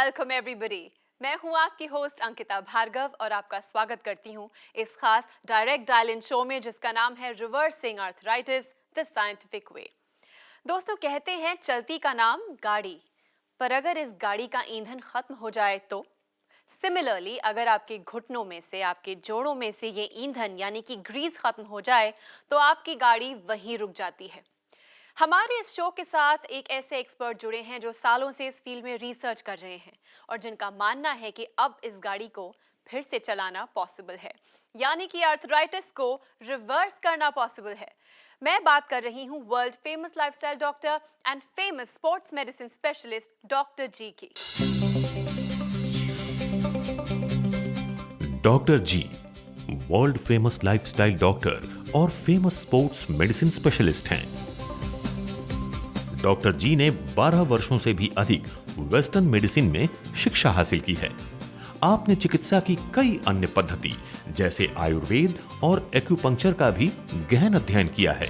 Welcome everybody. मैं हूं आपकी होस्ट अंकिता भार्गव और आपका स्वागत करती हूं इस खास डायरेक्ट डायल इन शो में जिसका नाम है reversing arthritis the scientific way. दोस्तों, कहते हैं चलती का नाम गाड़ी, पर अगर इस गाड़ी का ईंधन खत्म हो जाए तो सिमिलरली अगर आपके घुटनों में से, आपके जोड़ों में से ये ईंधन यानी कि ग्रीस खत्म हो जाए तो आपकी गाड़ी वहीं रुक जाती है। हमारे इस शो के साथ एक ऐसे एक्सपर्ट जुड़े हैं जो सालों से इस फील्ड में रिसर्च कर रहे हैं और जिनका मानना है कि अब इस गाड़ी को फिर से चलाना पॉसिबल है, यानी कि आर्थराइटिस को रिवर्स करना पॉसिबल है। मैं बात कर रही हूं world famous lifestyle doctor and famous sports medicine specialist doctor ji की। Doctor ji world famous lifestyle doctor और फेमस स्पोर्ट्स मेडिसिन स्पेशलिस्ट हैं। डॉक्टर जी ने 12 वर्षों से भी अधिक वेस्टर्न मेडिसिन में शिक्षा हासिल की है। आपने चिकित्सा की कई अन्य पद्धति जैसे आयुर्वेद और एक्यूपंक्चर का भी गहन अध्ययन किया है।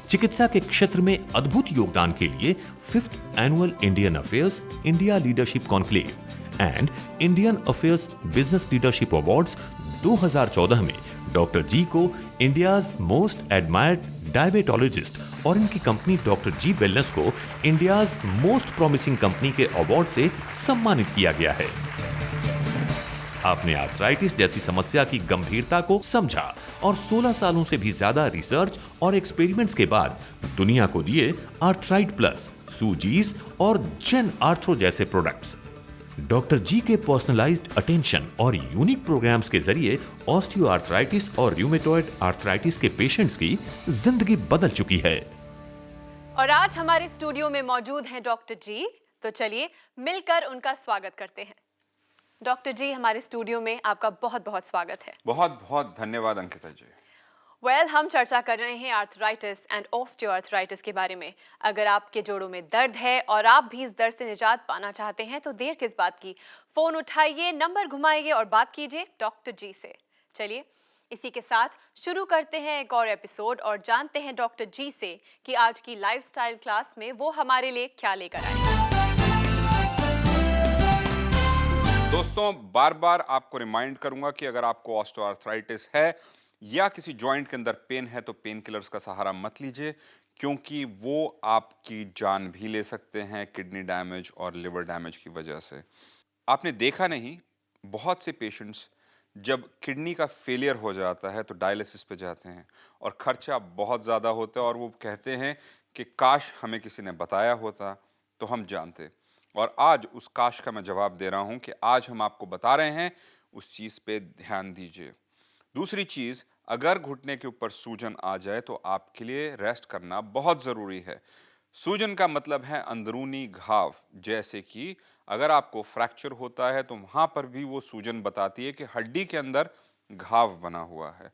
चिकित्सा के क्षेत्र में अद्भुत योगदान के लिए 5th annual Indian affairs India leadership conclave and Indian affairs business leadership awards 2014 में डॉक्टर जी को इंडियाज मोस्ट एडमायर्ड डायबिटोलॉजिस्ट और इनकी कंपनी डॉक्टर जी वेलनेस को इंडियाज मोस्ट प्रॉमिसिंग कंपनी के अवार्ड से सम्मानित किया गया है। आपने आर्थराइटिस जैसी समस्या की गंभीरता को समझा और 16 सालों से भी ज्यादा रिसर्च और एक्सपेरिमेंट्स के बाद दुनिया को दिए आर्थराइट प्लस, सूजीस और जेन आर्थरो जैसे प्रोडक्ट्स। डॉक्टर जी के पर्सनलाइज्ड अटेंशन और यूनिक प्रोग्राम्स के जरिए ऑस्टियोआर्थराइटिस और रूमेटॉइड आर्थराइटिस के पेशेंट्स की जिंदगी बदल चुकी है। और आज हमारे स्टूडियो में मौजूद हैं डॉक्टर जी, तो चलिए मिलकर उनका स्वागत करते हैं। डॉक्टर जी, हमारे स्टूडियो में आपका बहुत बहुत स्वागत है। बहुत बहुत धन्यवाद अंकिता जी। हम चर्चा कर रहे हैं आर्थराइटिस एंड ऑस्टियोआर्थराइटिस के बारे में। अगर आपके जोड़ों में दर्द है और आप भी इस दर्द से निजात पाना चाहते हैं तो देर किस बात की, फोन उठाइए, नंबर घुमाइए और बात कीजिए डॉक्टर जी से। चलिए इसी के साथ शुरू करते हैं एक और एपिसोड और जानते हैं डॉक्टर जी से कि आज की लाइफस्टाइल क्लास में वो हमारे लिए क्या लेकर आए। दोस्तों, बार बार आपको रिमाइंड करूंगा कि अगर आपको ऑस्टियोआर्थराइटिस है या किसी जॉइंट के अंदर पेन है तो पेन किलर्स का सहारा मत लीजिए, क्योंकि वो आपकी जान भी ले सकते हैं किडनी डैमेज और लिवर डैमेज की वजह से। आपने देखा नहीं, बहुत से पेशेंट्स जब किडनी का फेलियर हो जाता है तो डायलिसिस पे जाते हैं और खर्चा बहुत ज़्यादा होता है और वो कहते हैं कि काश हमें किसी ने बताया होता तो हम जानते। और आज उस काश का मैं जवाब दे रहा हूं कि आज हम आपको बता रहे हैं उस चीज़ पे ध्यान दीजिए। दूसरी चीज़, अगर घुटने के ऊपर सूजन आ जाए तो आपके लिए रेस्ट करना बहुत ज़रूरी है। सूजन का मतलब है अंदरूनी घाव, जैसे कि अगर आपको फ्रैक्चर होता है तो वहाँ पर भी वो सूजन बताती है कि हड्डी के अंदर घाव बना हुआ है।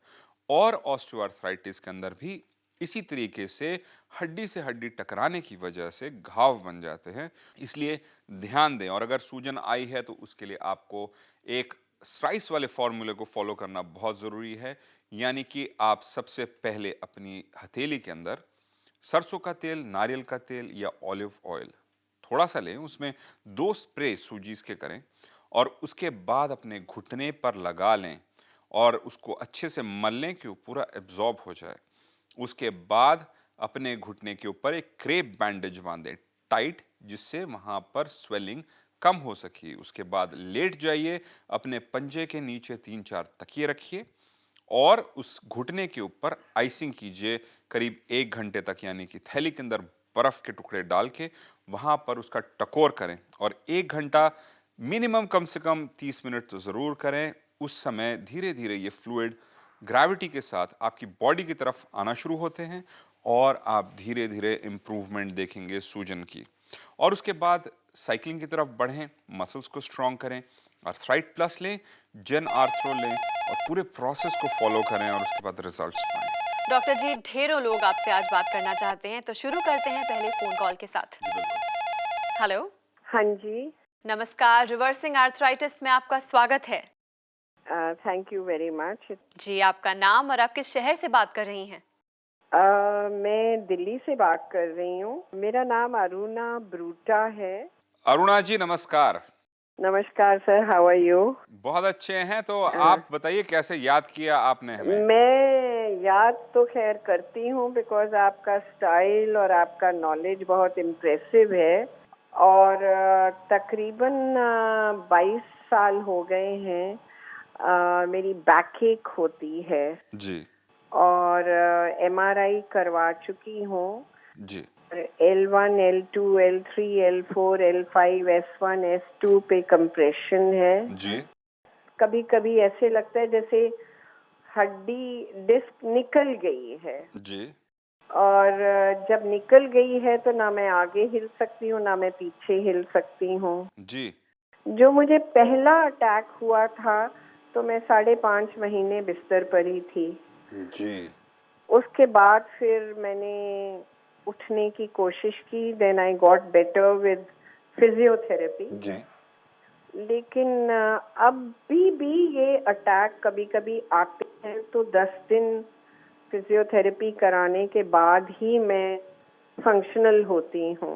और ऑस्टियोआर्थराइटिस के अंदर भी इसी तरीके से हड्डी टकराने की वजह से घाव बन जाते हैं। इसलिए ध्यान दें, और अगर सूजन आई है तो उसके लिए आपको एक स्ट्राइस वाले फॉर्मूले को फॉलो करना बहुत ज़रूरी है। यानी कि आप सबसे पहले अपनी हथेली के अंदर सरसों का तेल, नारियल का तेल या ऑलिव ऑयल थोड़ा सा लें, उसमें 2 स्प्रे सूजीस के करें और उसके बाद अपने घुटने पर लगा लें और उसको अच्छे से मल लें कि वो पूरा एब्जॉर्ब हो जाए। उसके बाद अपने घुटने के ऊपर एक क्रेप बैंडेज बांधें टाइट, जिससे वहां पर स्वेलिंग कम हो सके। उसके बाद लेट जाइए, अपने पंजे के नीचे 3-4 तकिए रखिए और उस घुटने के ऊपर आइसिंग कीजिए करीब 1 घंटे तक, यानी कि थैली के अंदर बर्फ के टुकड़े डाल के वहां पर उसका टकोर करें और 1 घंटा मिनिमम, कम से कम 30 मिनट तो जरूर करें। उस समय धीरे धीरे ये फ्लूइड ग्रेविटी के साथ आपकी बॉडी की तरफ आना शुरू होते हैं और आप धीरे धीरे इंप्रूवमेंट देखेंगे सूजन की। और उसके बाद साइकिलिंग की तरफ बढ़ें, मसल्स को स्ट्रॉन्ग करें, आर्थराइट प्लस लें, जेन आर्थरो लें और पूरे प्रोसेस को फॉलो करें और उसके बाद रिजल्ट्स पाएं। डॉक्टर जी, ढेरों लोग आपसे आज बात करना चाहते हैं, तो शुरू करते हैं पहले फोन कॉल के साथ। जी बिल्कुल। हेलो। हाँ जी। नमस्कार, रिवर्सिंग आर्थराइटिस में आपका स्वागत है। Thank you very much. जी, आपका नाम और आप किस शहर से बात कर रही हैं? मैं दिल्ली से बात कर रही हूँ। मेरा नाम अरुणा ब्रूटा है। अरुणा जी नमस्कार। नमस्कार सर, हाउ आर यू? बहुत अच्छे हैं। तो आप बताइए कैसे याद किया आपने हमें? मैं याद तो खैर करती हूँ बिकॉज आपका स्टाइल और आपका नॉलेज बहुत इम्प्रेसिव है और तकरीबन 22 साल हो गए हैं मेरी बैक एक होती है जी। और एमआरआई करवा चुकी हूँ। जी। L1, L2, L3, L4, L5, S1, S2 पे कंप्रेशन है। जी। कभी कभी ऐसे लगता है जैसे हड्डी डिस्क निकल गई है जी। और जब निकल गई है तो ना मैं आगे हिल सकती हूँ ना मैं पीछे हिल सकती हूँ। जी। जो मुझे पहला अटैक हुआ था तो मैं 5.5 महीने बिस्तर पर ही थी। जी। उसके बाद फिर मैंने उठने की कोशिश की, then I got better with physiotherapy. जी। लेकिन अभी भी ये अटैक कभी कभी आते हैं तो 10 दिन फिजियोथेरेपी कराने के बाद ही मैं फंक्शनल होती हूँ।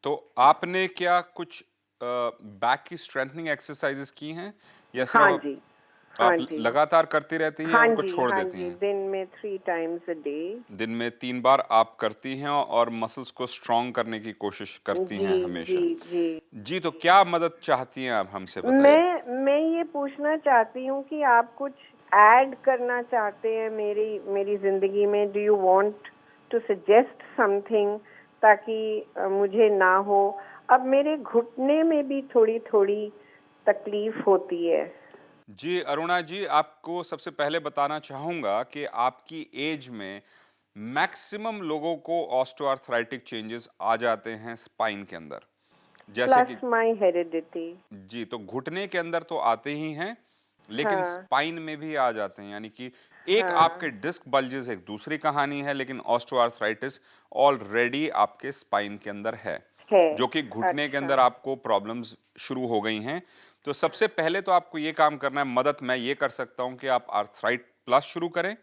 तो आपने क्या कुछ बैक की स्ट्रेंथनिंग एक्सरसाइजेस की हैं या सिर्फ हाँ जी, हाँ आप जी, लगातार करती रहती हैं या हाँ उनको जी, छोड़ हाँ देती जी, हैं? दिन में 3 टाइम्स अ डे। दिन में 3 बार आप करती हैं और मसल्स को स्ट्रॉन्ग करने की कोशिश करती जी, हैं जी, हमेशा। जी। जी, तो क्या मदद चाहती हैं आप हमसे बताइए? मैं ये पूछना चाहती हूँ कि आप कुछ ऐड करना चाहते हैं मेरी मेरी जिंदगी में। Do you want to suggest something ताकि मुझे ना हो। अब मेरे घुटने में भी थोड़ी थोड़ी तकलीफ होती है। जी, अरुणा जी, आपको सबसे पहले बताना चाहूँगा कि आपकी एज में मैक्सिमम लोगों को ऑस्टियोआर्थराइटिक चेंजेस आ जाते हैं स्पाइन के अंदर। जैसे कि प्लस माय हेरिडिटी। जी, तो घुटने के अंदर तो आते ही हैं, लेकिन हाँ, स्पाइन में भी आ जाते हैं। यानी कि एक हाँ, आपके डिस्क बल्जेस एक दूसरी कहानी है, लेकिन ऑस्टियोआर्थराइटिस ऑलरेडी आपके स्पाइन के अंदर है, है। जो कि घुटने के अच्छा, अंदर आपको प्रॉब्लम्स शुरू हो गई हैं। तो सबसे पहले तो आपको ये काम करना है, मदद मैं ये कर सकता हूँ कि आप आर्थराइट प्लस शुरू करें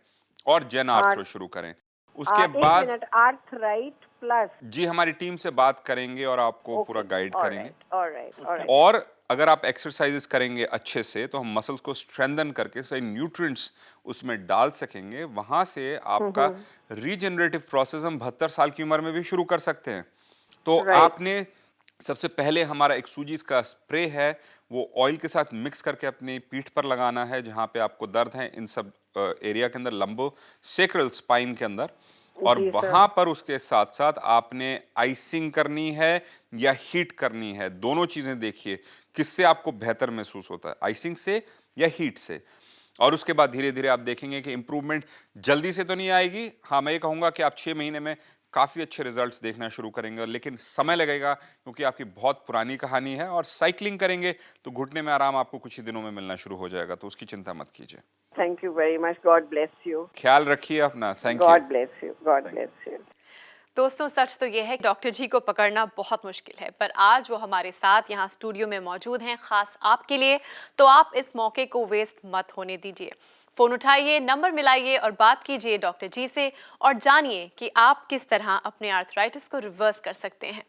और जेन आर्थरो आर्थ शुरू करें। उसके एक बाद मिनट, आर्थराइट प्लस। जी, हमारी टीम से बात करेंगे और आपको पूरा ओके, गाइड करेंगे। Alright, alright, alright. और अगर आप एक्सरसाइजेस करेंगे अच्छे से तो हम मसल्स को स्ट्रेंथन करके सही न्यूट्रिएंट्स उसमें डाल सकेंगे। वहां से आपका रीजनरेटिव प्रोसेस हम 72 साल की उम्र में भी शुरू कर सकते हैं। तो राइट, आपने सबसे पहले हमारा एक सूजीस का स्प्रे है, वो ऑयल के साथ मिक्स करके अपनी पीठ पर लगाना है जहां पे आपको दर्द है, इन सब एरिया के अंदर, लंबो सेक्रल स्पाइन के अंदर। और जी सर। वहां पर उसके साथ साथ आपने आइसिंग करनी है या हीट करनी है, दोनों चीजें देखिए किससे आपको बेहतर महसूस होता है, आइसिंग से या हीट से। और उसके बाद धीरे धीरे आप देखेंगे कि इंप्रूवमेंट जल्दी से तो नहीं आएगी। हाँ, मैं ये कहूंगा कि आप 6 महीने में काफी अच्छे रिजल्ट्स देखना शुरू करेंगे, लेकिन समय लगेगा क्योंकि आपकी बहुत पुरानी कहानी है। और साइकिलिंग करेंगे तो घुटने में आराम आपको कुछ ही दिनों में मिलना शुरू हो जाएगा, तो उसकी चिंता मत कीजिए। Thank you very much, God bless you. ख्याल रखिए अपना। Thank you. God bless you, God bless you. दोस्तों सच तो ये है कि डॉक्टर जी को पकड़ना बहुत मुश्किल है, पर आज वो हमारे साथ यहाँ स्टूडियो में मौजूद हैं खास आपके लिए। तो आप इस मौके को वेस्ट मत होने दीजिए। फोन उठाइए, नंबर मिलाइए और बात कीजिए डॉक्टर जी से और जानिए कि आप किस तरह अपने आर्थराइटिस को रिवर्स कर सकते हैं।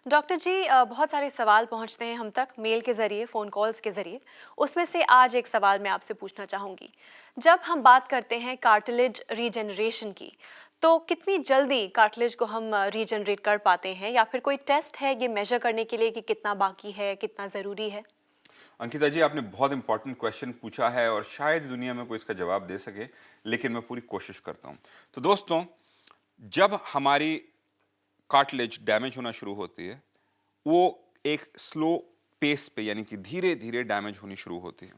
डॉक्टर जी, बहुत सारे सवाल पहुंचते हैं हम तक मेल के ज़रिए, फ़ोन कॉल्स के ज़रिए। उसमें से आज एक सवाल मैं आपसे पूछना चाहूँगी। जब हम बात करते हैं कार्टिलेज रीजनरेशन की, तो कितनी जल्दी कार्टिलेज को हम रीजनरेट कर पाते हैं, या फिर कोई टेस्ट है ये मेजर करने के लिए कि कितना बाकी है, कितना ज़रूरी है? अंकिता जी, आपने बहुत इंपॉर्टेंट क्वेश्चन पूछा है और शायद दुनिया में कोई इसका जवाब दे सके, लेकिन मैं पूरी कोशिश करता हूं। तो दोस्तों, जब हमारी कार्टिलेज डैमेज होना शुरू होती है, वो एक स्लो पेस पे, यानी कि धीरे धीरे डैमेज होनी शुरू होती है।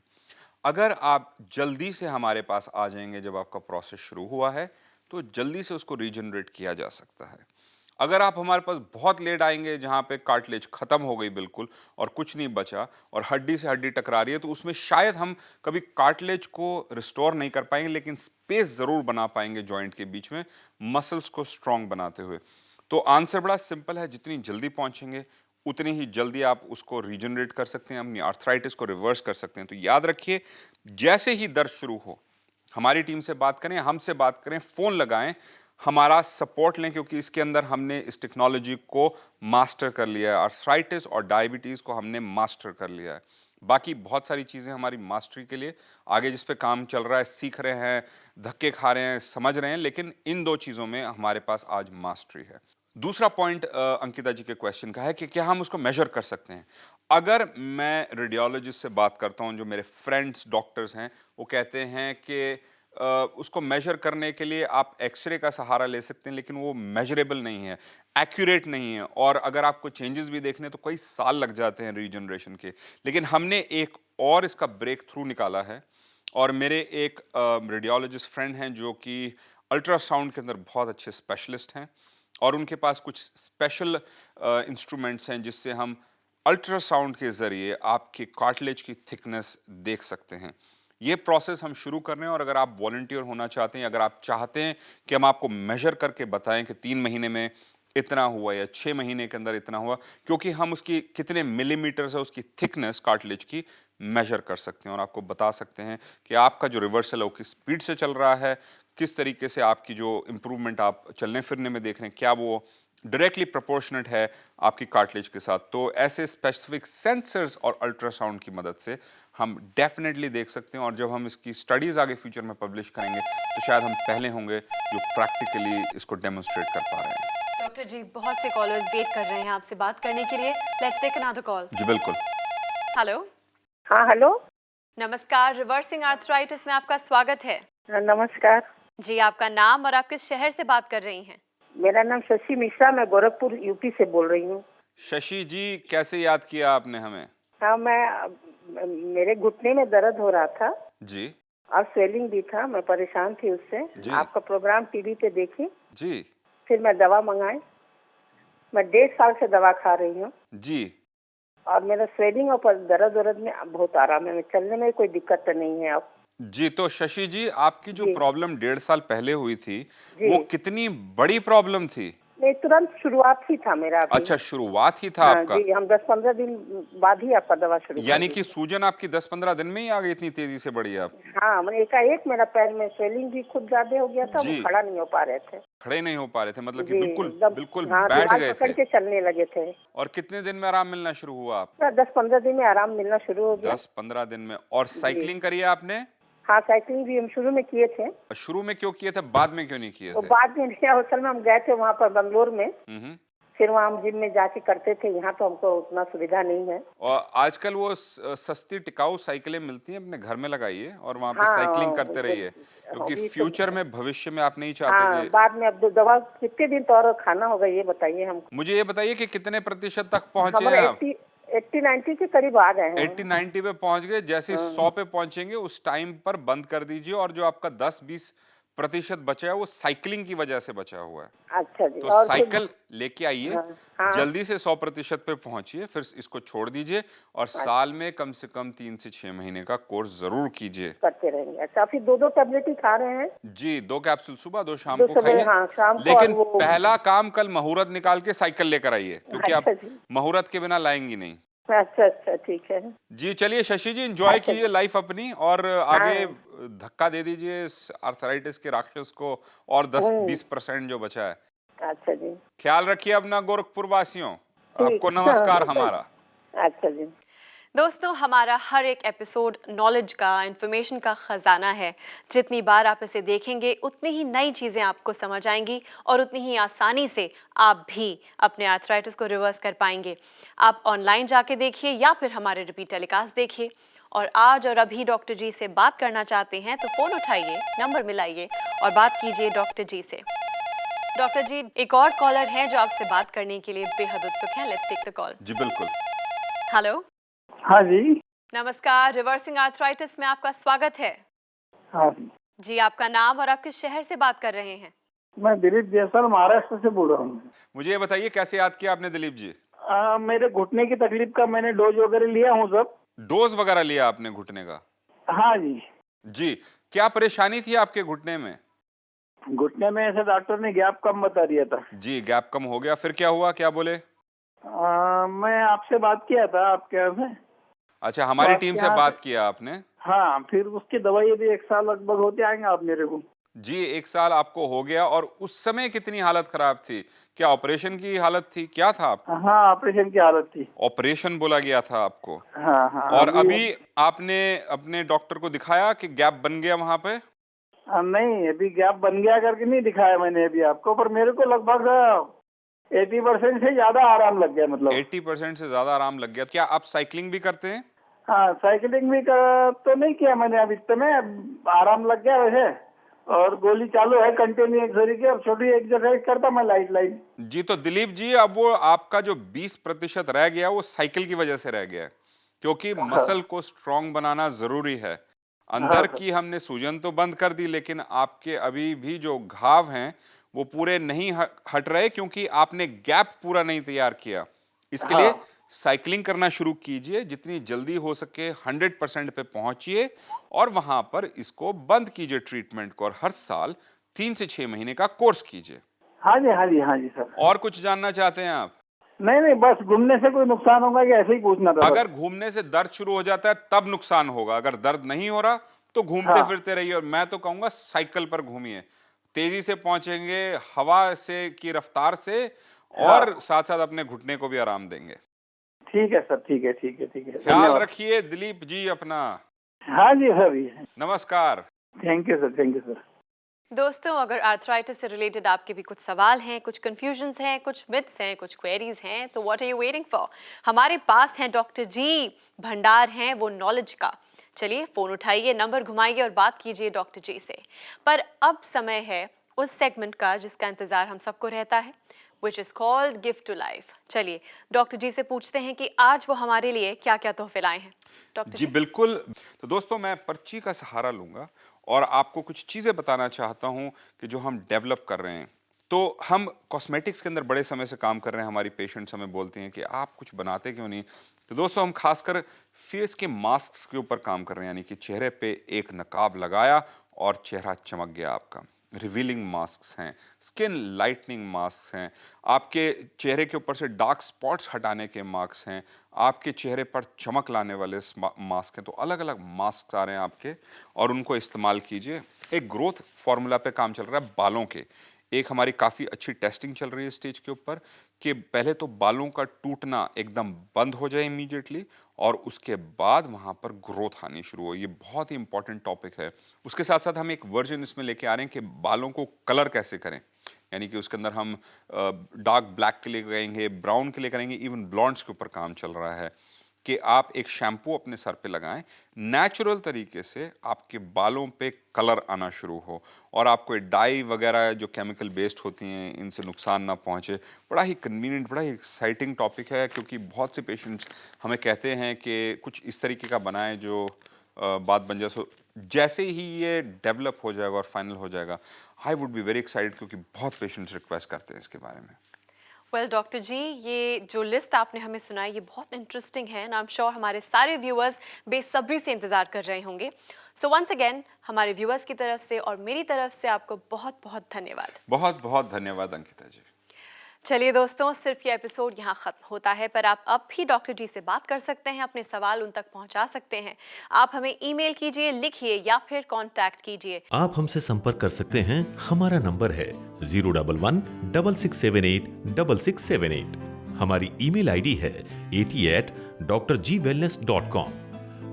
अगर आप जल्दी से हमारे पास आ जाएंगे जब आपका प्रोसेस शुरू हुआ है, तो जल्दी से उसको रीजनरेट किया जा सकता है। अगर आप हमारे पास बहुत लेट आएंगे जहां पे कार्टिलेज खत्म हो गई बिल्कुल और कुछ नहीं बचा और हड्डी से हड्डी टकरा रही है, तो उसमें शायद हम कभी कार्टिलेज को रिस्टोर नहीं कर पाएंगे, लेकिन स्पेस जरूर बना पाएंगे जॉइंट के बीच में, मसल्स को स्ट्रांग बनाते हुए। तो आंसर बड़ा सिंपल है, जितनी जल्दी पहुंचेंगे उतनी ही जल्दी आप उसको रीजनरेट कर सकते हैं, अपनी आर्थराइटिस को रिवर्स कर सकते हैं। तो याद रखिए, जैसे ही दर्द शुरू हो हमारी टीम से बात करें, हमसे बात करें, फोन लगाएं। हमारा सपोर्ट लें, क्योंकि इसके अंदर हमने इस टेक्नोलॉजी को मास्टर कर लिया है। आर्थराइटिस और डायबिटीज़ को हमने मास्टर कर लिया है। बाकी बहुत सारी चीज़ें हमारी मास्टरी के लिए आगे जिस पे काम चल रहा है, सीख रहे हैं, धक्के खा रहे हैं, समझ रहे हैं, लेकिन इन दो चीज़ों में हमारे पास आज मास्टरी है। दूसरा पॉइंट अंकिता जी के क्वेश्चन का है कि क्या हम उसको मेजर कर सकते हैं। अगर मैं रेडियोलॉजिस्ट से बात करता हूं, जो मेरे फ्रेंड्स डॉक्टर्स हैं, वो कहते हैं कि उसको मेजर करने के लिए आप एक्सरे का सहारा ले सकते हैं, लेकिन वो मेजरेबल नहीं है, एक्यूरेट नहीं है, और अगर आपको चेंजेस भी देखने तो कई साल लग जाते हैं रीजनरेशन के। लेकिन हमने एक और इसका ब्रेक थ्रू निकाला है, और मेरे एक रेडियोलॉजिस्ट फ्रेंड हैं जो कि अल्ट्रासाउंड के अंदर बहुत अच्छे स्पेशलिस्ट हैं, और उनके पास कुछ स्पेशल इंस्ट्रूमेंट्स हैं जिससे हम अल्ट्रासाउंड के ज़रिए आपके कार्टिलेज की थिकनेस देख सकते हैं। ये प्रोसेस हम शुरू कर रहे हैं, और अगर आप वॉलंटियर होना चाहते हैं, अगर आप चाहते हैं कि हम आपको मेजर करके बताएं कि 3 महीने में इतना हुआ या 6 महीने के अंदर इतना हुआ, क्योंकि हम उसकी कितने मिलीमीटर से उसकी थिकनेस कार्टिलेज की मेजर कर सकते हैं और आपको बता सकते हैं कि आपका जो रिवर्सल है वो किस स्पीड से चल रहा है, किस तरीके से आपकी जो इम्प्रूवमेंट आप चलने फिरने में देख रहे हैं, क्या वो डायरेक्टली प्रोपोर्शनेट है आपकी कार्टिलेज के साथ। तो ऐसे स्पेसिफिक सेंसर्स और अल्ट्रासाउंड की मदद से हम डेफिनेटली देख सकते हैं, और जब हम इसकी स्टडीज आगे फ्यूचर में पब्लिश करेंगे तो शायद हम पहले होंगे जो प्रैक्टिकली इसको डेमोन्स्ट्रेट कर पा रहे हैं। डॉक्टर जी, बहुत से कॉलर्स वेट कर रहे हैं आपसे बात करने के लिए। Let's take another call. जी बिल्कुल। हेलो। हाँ हेलो। नमस्कार, रिवर्सिंग आर्थराइटिस में आपका स्वागत है। नमस्कार। जी, आपका नाम और आप किस शहर से बात कर रही हैं? मेरा नाम शशि मिश्रा, मैं गोरखपुर यूपी से बोल रही हूँ। शशि जी, कैसे याद किया आपने हमें? हाँ, मेरे घुटने में दर्द हो रहा था जी और स्वेलिंग भी था, मैं परेशान थी उससे। जी। आपका प्रोग्राम टीवी पे देखी, जी फिर मैं दवा मंगाई। मैं 1.5 साल से दवा खा रही हूँ जी। और मेरा स्वेलिंग और दर्द में अब बहुत आराम है, मैं चलने में कोई दिक्कत तो नहीं है अब। जी, तो शशि जी, आपकी जो जी। प्रॉब्लम 1.5 साल पहले हुई थी, जी। वो कितनी बड़ी प्रॉब्लम थी? नहीं, तुरंत शुरुआत ही था मेरा अभी। अच्छा, शुरुआत ही था हाँ आपका? जी, हम 10-15 दिन बाद ही आपका दवा शुरू यानी कर कि दी। सूजन आपकी 10-15 दिन में ही आ गई, इतनी तेजी से बढ़ी आप? हाँ, मैंने एकाएक मेरा पैर में स्वेलिंग भी खुद ज्यादा हो गया था, जी। वो खड़ा नहीं हो पा रहे थे। खड़े नहीं हो पा रहे थे, मतलब कि जी, बिल्कुल एकदम। बिल्कुल हाँ, बैठ दीवार गए पकड़ थे। के चलने लगे थे। और कितने दिन में आराम मिलना शुरू हुआ आप? 10-15 दिन में आराम मिलना शुरू हो गया। 10-15 दिन में। और साइकिलिंग करी है आपने? हाँ, साइकिलिंग भी हम शुरू में किए थे। शुरू में क्यों किए थे, बाद में क्यों नहीं किए वो थे? बाद में नहीं, असल में हम गए थे वहाँ पर बंगलोर में, हम्म। फिर वहाँ हम जिम में जाके करते थे। यहाँ तो हमको उतना सुविधा नहीं है। और आजकल वो सस्ती टिकाऊ साइकिलें मिलती हैं, अपने घर में लगाइए और वहां पे हाँ, साइकिलिंग करते वो- रहिए, क्योंकि अभी तो- फ्यूचर में, भविष्य में आप नहीं चाहते हाँ, कि। बाद में अब दवा कितने दिन तो और खाना होगा, ये बताइए हमको। मुझे ये बताइए कि कितने प्रतिशत तक पहुंचे हमारा हैं आप? 80-90 के करीब आ गए हैं। 80-90 पे पहुंच गए। जैसे 100 पे पहुंचेंगे उस टाइम पर बंद कर दीजिए, और जो आपका 10-20% बचा है वो साइकिलिंग की वजह से बचा हुआ है। अच्छा जी। तो और फिर- साइकिल लेके आइए, हाँ, हाँ। जल्दी से 100% पे पहुंचिए, फिर इसको छोड़ दीजिए, और साल में कम से कम 3 से 6 महीने का कोर्स जरूर कीजिए। करते रहेंगे। अच्छा, फिर 2-2 टेबलेट ही खा रहे हैं? जी, 2 कैप्सूल सुबह, 2 शाम 2 को सुबह, खाइए। हाँ, शाम को। लेकिन और वो- पहला काम, कल मुहूर्त निकाल के साइकिल लेकर आइए, क्योंकि आप अच्छा जी। मुहूर्त के बिना लाएंगी नहीं। अच्छा, ठीक है। जी चलिए शशि जी, एंजॉय अच्छा। कीजिए लाइफ अपनी, और आगे हाँ। धक्का दे दीजिए इस आर्थराइटिस के राक्षस को, और 10-20% जो बचा है। अच्छा जी। ख्याल रखिए अपना, गोरखपुर वासियों। ठीक। आपको नमस्कार हमारा। अच्छा जी। दोस्तों, हमारा हर एक एपिसोड नॉलेज का, इन्फॉर्मेशन का ख़जाना है। जितनी बार आप इसे देखेंगे उतनी ही नई चीज़ें आपको समझ आएंगी, और उतनी ही आसानी से आप भी अपने आर्थराइटिस को रिवर्स कर पाएंगे। आप ऑनलाइन जाके देखिए या फिर हमारे रिपीट टेलीकास्ट देखिए। और आज और अभी डॉक्टर जी से बात करना चाहते हैं तो फ़ोन उठाइए, नंबर मिलाइए और बात कीजिए डॉक्टर जी से। डॉक्टर जी, एक और कॉलर है जो आपसे बात करने के लिए बेहद उत्सुक हैं। Let's take the call. जी बिल्कुल। हेलो। हाँ जी। नमस्कार, रिवर्सिंग आर्थराइटिस में आपका स्वागत है। हाँ, जी, आपका नाम और आप किस शहर से बात कर रहे हैं? मैं दिलीप जयसवाल महाराष्ट्र से बोल रहा हूँ। मुझे ये बताइए कैसे याद किया आपने दिलीप जी? मेरे घुटने की तकलीफ का मैंने डोज वगैरह लिया हूँ सब। डोज वगैरह लिया आपने घुटने का? हाँ जी। जी, क्या परेशानी थी आपके घुटने में? घुटने में ऐसे डॉक्टर ने गैप कम बता दिया था। जी, गैप कम हो गया, फिर क्या हुआ, क्या बोले? मैं आपसे बात किया था आपके यहाँ से। अच्छा, हमारी तो टीम आपके से यहाँ बात किया आपने? हाँ, फिर उसकी दवाई अभी 1 साल लगभग होते आएंगे आप मेरे को। जी, 1 साल आपको हो गया और उस समय कितनी हालत खराब थी? क्या ऑपरेशन की हालत थी? क्या था आप? हाँ, ऑपरेशन की हालत थी। ऑपरेशन बोला गया था आपको। हाँ, हाँ, और अभी आपने अपने डॉक्टर को दिखाया कि गैप बन गया वहाँ पे? नहीं, अभी गैप बन गया करके नहीं दिखाया मैंने अभी आपको, पर मेरे को लगभग 80% से ज्यादा आराम लग गया मतलब। 80% से ज़्यादा आराम लग गया। क्या आप साइक्लिंग भी करते हैं? हाँ, साइकिलिंग भी तो नहीं किया मैंने अभी तक में, आराम लग गया वैसे। और गोली चालू है कंटिन्यू एक्सरसाइज की, अब छोटी एक्सरसाइज करता मैं लाइट। जी, तो दिलीप जी, अब वो आपका जो 20% रह गया वो साइकिल की वजह से रह गया है, क्योंकि मसल को स्ट्रांग बनाना जरूरी है। अंदर की हमने सूजन तो बंद कर दी, लेकिन आपके अभी भी जो घाव हैं वो पूरे नहीं हट रहे, क्योंकि आपने गैप पूरा नहीं तैयार किया। इसके लिए साइकिलिंग करना शुरू कीजिए, जितनी जल्दी हो सके 100% पे पहुंचिए और वहां पर इसको बंद कीजिए ट्रीटमेंट को, और हर साल 3 से 6 महीने का कोर्स कीजिए। हाँ जी सर। और कुछ जानना चाहते हैं आप? नहीं, बस घूमने से कोई नुकसान होगा कि ऐसे ही पूछना था? अगर घूमने से दर्द शुरू हो जाता है तब नुकसान होगा, अगर दर्द नहीं हो रहा तो घूमते फिरते रहिए। और मैं तो कहूंगा साइकिल पर घूमिए, तेजी से पहुंचेंगे, हवा से की रफ्तार से, और साथ साथ अपने घुटने को भी आराम देंगे। ठीक है सर, ठीक है। ख्याल रखिए दिलीप जी अपना। हाँ जी सर। नमस्कार। Thank you sir. दोस्तों, अगर आर्थराइटिस से रिलेटेड आपके भी कुछ सवाल हैं, कुछ कंफ्यूजन्स हैं, कुछ मिथ्स हैं, कुछ क्वेरीज हैं, तो what are you waiting for? हमारे पास हैं डॉक्टर जी, भंडार हैं वो नॉलेज का। चलिए फोन उठाइए, नंबर घुमाइए और बात कीजिए डॉक्टर जी से। पर अब समय है उस सेगमेंट का जिसका इंतजार हम सबको रहता है, which is called gift to life. चलिए डॉक्टर जी से पूछते हैं कि आज वो हमारे लिए क्या क्या तोहफे लाए हैं। डॉक्टर जी बिल्कुल। तो दोस्तों, मैं पर्ची का सहारा लूंगा और आपको कुछ चीजें बताना चाहता हूं कि जो हम डेवलप कर रहे हैं। तो हम कॉस्मेटिक्स के अंदर बड़े समय से काम कर रहे हैं। हमारी पेशेंट्स हमें बोलते हैं कि आप कुछ बनाते क्यों नहीं। तो दोस्तों, हम खासकर फेस के मास्क के ऊपर काम कर रहे हैं, यानी कि चेहरे पे एक नकाब लगाया और चेहरा चमक गया आपका। रिवीलिंग मास्क हैं, स्किन लाइटनिंग मास्क हैं, आपके चेहरे के ऊपर से डार्क स्पॉट्स हटाने के मास्क हैं, आपके चेहरे पर चमक लाने वाले मास्क हैं। तो अलग अलग मास्क आ रहे हैं आपके, और उनको इस्तेमाल कीजिए। एक ग्रोथ फार्मूला पे काम चल रहा है बालों के। एक हमारी काफ़ी अच्छी टेस्टिंग चल रही है स्टेज के ऊपर कि पहले तो बालों का टूटना एकदम बंद हो जाए इमीडिएटली, और उसके बाद वहाँ पर ग्रोथ आनी शुरू हो। ये बहुत ही इंपॉर्टेंट टॉपिक है। उसके साथ साथ हम एक वर्जन इसमें लेके आ रहे हैं कि बालों को कलर कैसे करें, यानी कि उसके अंदर हम डार्क ब्लैक के लिए करेंगे, ब्राउन के लिए करेंगे, इवन ब्लॉन्ड्स के ऊपर काम चल रहा है कि आप एक शैम्पू अपने सर पे लगाएं, नेचुरल तरीके से आपके बालों पे कलर आना शुरू हो, और आपको डाई वगैरह जो केमिकल बेस्ड होती हैं इनसे नुकसान ना पहुंचे। बड़ा ही कन्वीनियंट, बड़ा ही एक्साइटिंग टॉपिक है, क्योंकि बहुत से पेशेंट्स हमें कहते हैं कि कुछ इस तरीके का बनाएं जो बात बन जाए। सो जैसे ही ये डेवलप हो जाएगा और फाइनल हो जाएगा, I would be very excited, क्योंकि बहुत पेशेंट्स रिक्वेस्ट करते हैं इसके बारे में। वेल डॉक्टर जी, ये जो लिस्ट आपने हमें सुनाई ये बहुत इंटरेस्टिंग है, एंड आई एम श्योर हमारे सारे व्यूअर्स बेसब्री से इंतजार कर रहे होंगे। सो वंस अगेन हमारे व्यूअर्स की तरफ से और मेरी तरफ से आपको बहुत बहुत धन्यवाद। बहुत बहुत धन्यवाद अंकिता जी। चलिए दोस्तों, सिर्फ ये एपिसोड यहाँ खत्म होता है, पर आप अब भी डॉक्टर जी से बात कर सकते हैं, अपने सवाल उन तक पहुँचा सकते हैं। आप हमें ईमेल कीजिए, लिखिए या फिर कांटेक्ट कीजिए। आप हमसे संपर्क कर सकते हैं। हमारा नंबर है 011-6678-6678। हमारी ईमेल आईडी है at@drgwellness.com।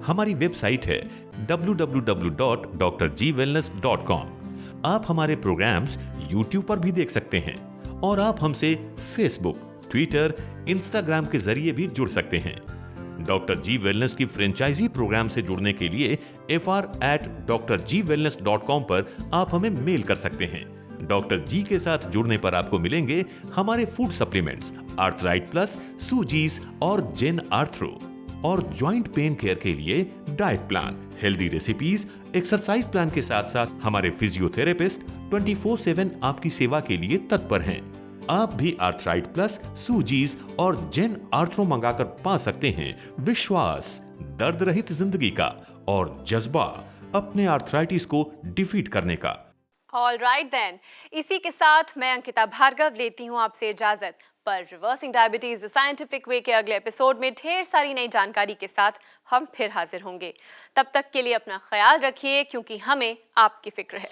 हमारी वेबसाइट है www.drgwellness.com। आप हमारे प्रोग्राम्स यूट्यूब पर भी देख सकते हैं, और आप हमसे फेसबुक, ट्विटर, इंस्टाग्राम के जरिए भी जुड़ सकते हैं। डॉक्टर जी वेलनेस की फ्रेंचाइजी प्रोग्राम से जुड़ने के लिए fr@drgwellness.com पर आप हमें मेल कर सकते हैं। डॉक्टर जी के साथ जुड़ने पर आपको मिलेंगे हमारे फूड सप्लीमेंट्स, आर्थराइट प्लस, सूजीज और जेन आर्थ्रो, और ज्वाइंट पेन केयर के लिए diet plan, healthy recipes, exercise plan के साथ साथ हमारे फिजियोथेरेपिस्ट 24/7 आपकी सेवा के लिए तत्पर हैं। आप भी आर्थराइट प्लस, सूजीज और जेन आर्थ्रो मंगाकर पा सकते हैं विश्वास, दर्द रहित जिंदगी का और जज्बा अपने आर्थराइटिस को डिफीट करने का। ऑल राइट देन, इसी के साथ मैं अंकिता भार्गव लेती हूँ आपसे इजाजत। पर reversing diabetes the scientific way के अगले एपिसोड में ढेर सारी नई जानकारी के साथ हम फिर हाजिर होंगे। तब तक के लिए अपना ख्याल रखिए, क्योंकि हमें आपकी फिक्र है।